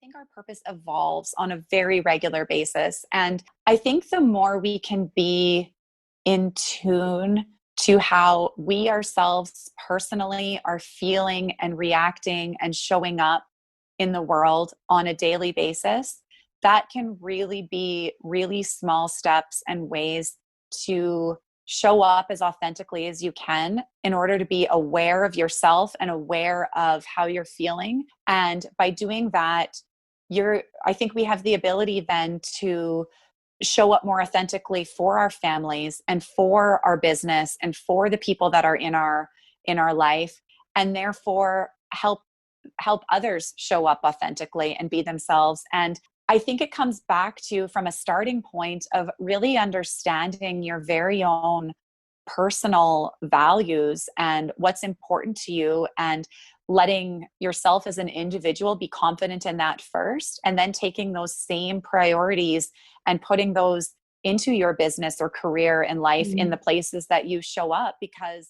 think our purpose evolves on a very regular basis. And I think the more we can be in tune to how we ourselves personally are feeling and reacting and showing up in the world on a daily basis, that can really be really small steps and ways to show up as authentically as you can in order to be aware of yourself and aware of how you're feeling. And by doing that, I think we have the ability then to show up more authentically for our families and for our business and for the people that are in our life, and therefore help others show up authentically and be themselves. And I think it comes back to, from a starting point of really understanding your very own personal values and what's important to you, and letting yourself as an individual be confident in that first, and then taking those same priorities and putting those into your business or career and life in the places that you show up. Because